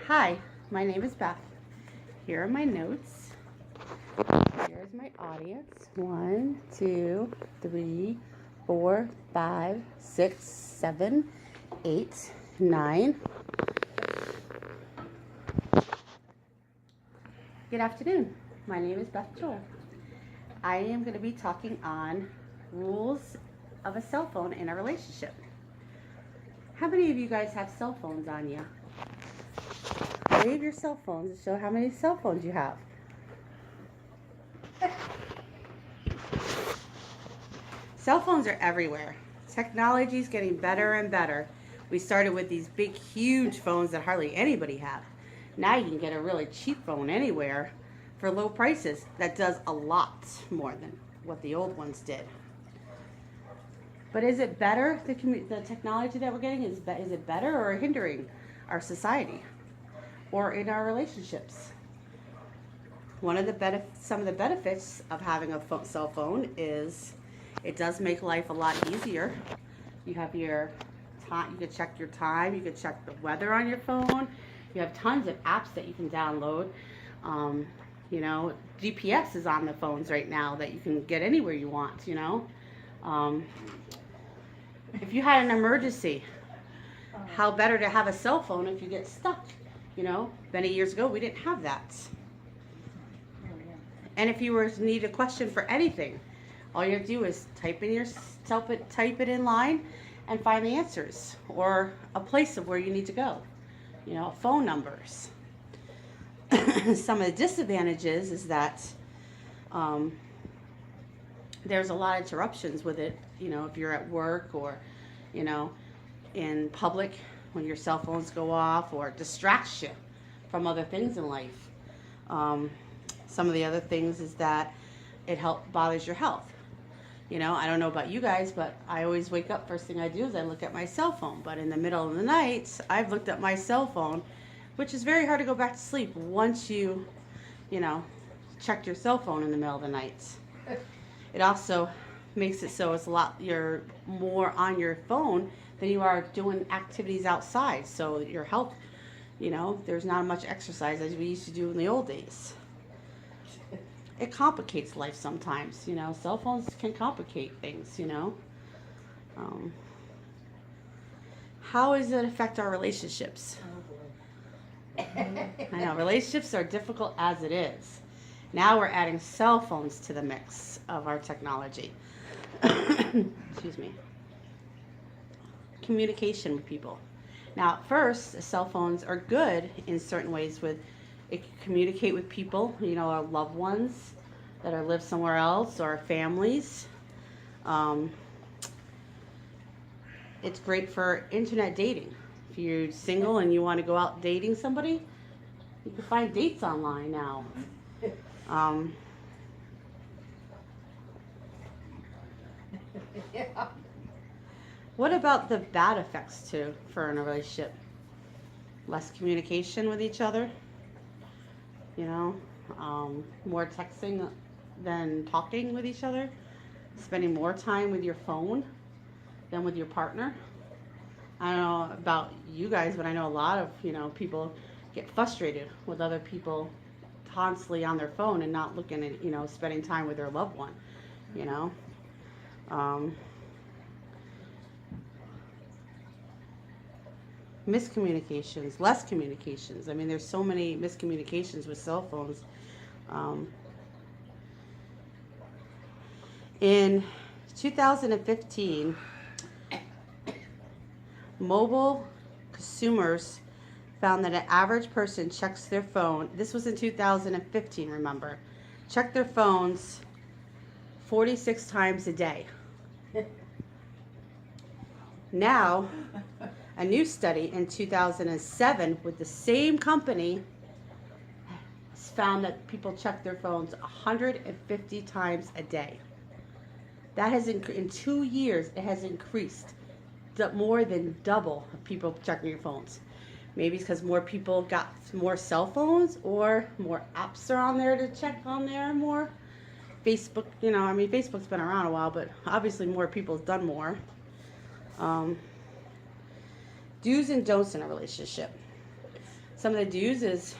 Hi, my name is Beth. Here are my notes. Here's my audience. 1, 2, 3, 4, 5, 6, 7, 8, 9. Good afternoon. My name is Beth Joel. I am going to be talking on rules of a cell phone in a relationship. How many of you guys have cell phones on you? Wave your cell phones and show how many cell phones you have. Cell phones are everywhere. Technology is getting better and better. We started with these big, huge phones that hardly anybody had. Now you can get a really cheap phone anywhere for low prices that does a lot more than what the old ones did. But is it better, the technology that we're getting, is it better or hindering our society or in our relationships? Some of the benefits of having a cell phone is it does make life a lot easier. You have your time, you can check your time, you can check the weather on your phone. You have tons of apps that you can download. GPS is on the phones right now that you can get anywhere you want, If you had an emergency, how better to have a cell phone if you get stuck, Many years ago, we didn't have that. And if you were to need a question for anything, all you have to do is type it in line and find the answers or a place of where you need to go, phone numbers. Some of the disadvantages is that there's a lot of interruptions with it, if you're at work or, in public when your cell phones go off or distracts you from other things in life. Some of the other things is that it bothers your health. I don't know about you guys, but I always wake up, first thing I do is I look at my cell phone. But in the middle of the night, I've looked at my cell phone, which is very hard to go back to sleep once you checked your cell phone in the middle of the night. It also makes it so you're more on your phone than you are doing activities outside. So your health, there's not much exercise as we used to do in the old days. It complicates life sometimes, Cell phones can complicate things, How does it affect our relationships? I know, relationships are difficult as it is. Now we're adding cell phones to the mix of our technology. Excuse me. Communication with people. Now, at first, cell phones are good in certain ways. It can communicate with people, our loved ones that live somewhere else, or families. It's great for internet dating. If you're single and you want to go out dating somebody, you can find dates online now. What about the bad effects too for in a relationship? Less communication with each other, more texting than talking with each other, spending more time with your phone than with your partner. I don't know about you guys, but I know a lot of people get frustrated with other people constantly on their phone and not looking at spending time with their loved one. Miscommunications, less communications. I mean, there's so many miscommunications with cell phones. In 2015, mobile consumers found that an average person checks their phone, this was in 2015, remember, check their phones 46 times a day. Now, a new study in 2007 with the same company found that people check their phones 150 times a day. That has in 2 years, it has increased more than double of people checking your phones. Maybe it's because more people got more cell phones or more apps are on there to check on there more. Facebook, Facebook's been around a while, but obviously more people have done more. Do's and don'ts in a relationship. Some of the do's is,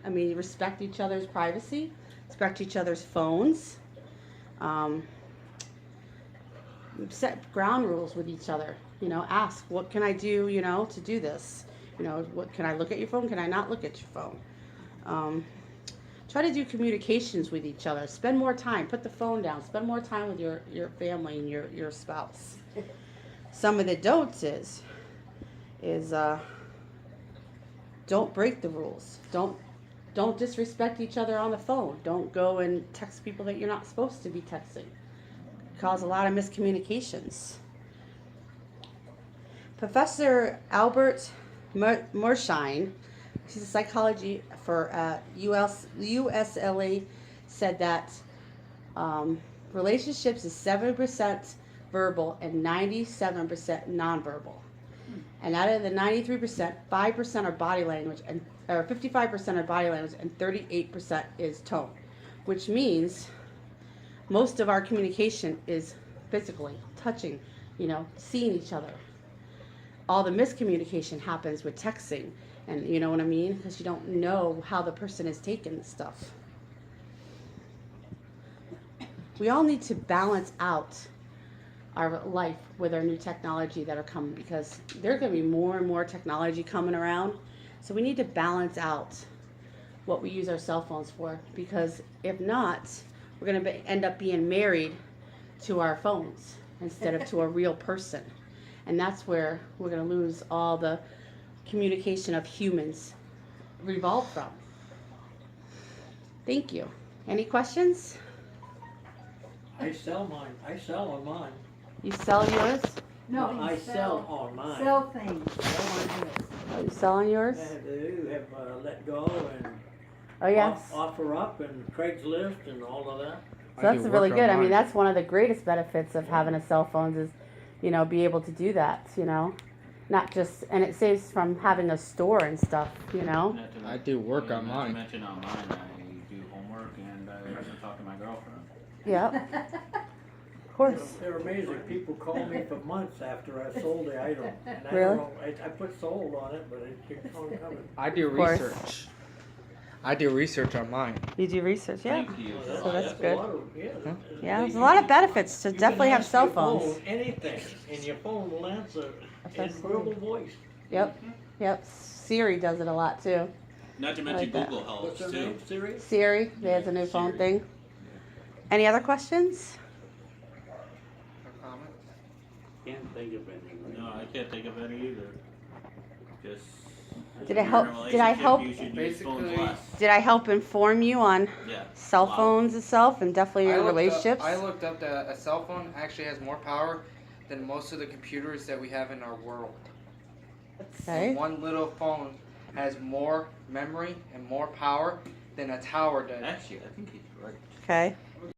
respect each other's privacy, respect each other's phones, set ground rules with each other. Ask, what can I do, to do this? What can I look at your phone? Can I not look at your phone? Try to do communications with each other. Spend more time. Put the phone down. Spend more time with your family and your spouse. Some of the don'ts is don't break the rules. Don't disrespect each other on the phone. Don't go and text people that you're not supposed to be texting. Cause a lot of miscommunications. Professor Albert Mearshine, she's a psychology for USLA, said that relationships is 7% verbal and 97% nonverbal. And out of the 93%, 5% are body language, or 55% are body language, and 38% is tone, which means most of our communication is physically touching, seeing each other. All the miscommunication happens with texting, and you know what I mean? Because you don't know how the person is taking stuff. We all need to balance out our life with our new technology that are coming, because there's going to be more and more technology coming around. So we need to balance out what we use our cell phones for, because if not, we're going to end up being married to our phones instead of to a real person. And that's where we're going to lose all the communication of humans revolved from. Thank you. Any questions? I sell mine. I sell on mine. You sell yours? No, I sell on mine. Sell things. Oh, you sell on yours? They have Let Go and Oh, yes. Offer Up and Craigslist and all of that. So that's really good. That's one of the greatest benefits of having a cell phone is, be able to do that, not just, and it saves from having a store and stuff, I do work on Not to mine. mention on mine, I do homework and I also talk to my girlfriend. Yep. Of course. They're amazing. People call me for months after I sold the item. And I Really? don't know, I put sold on it, but it keeps on coming. I do course. research. I do research on mine. You do research, yeah. Thank you. So that's good. A lot of, Yeah, there's a lot of benefits to You can definitely have ask cell your phone phones. anything, and your phone will answer in Absolutely. verbal voice. Yep. Siri does it a lot too. Not to I mention like that. Google helps What's her too. name? Siri? Siri, there's a new phone Siri. thing. Any other questions? Can't think of anything. No, I can't think of any either. Just as Did you're I in help- a did I relationship, help- You should use phones Basically- less. Did I help inform you on Yeah. cell Wow. phones itself and definitely your relationships? I looked up that a cell phone actually has more power than most of the computers that we have in our world. Okay. One little phone has more memory and more power than a tower does. Actually, I think he's right. Okay.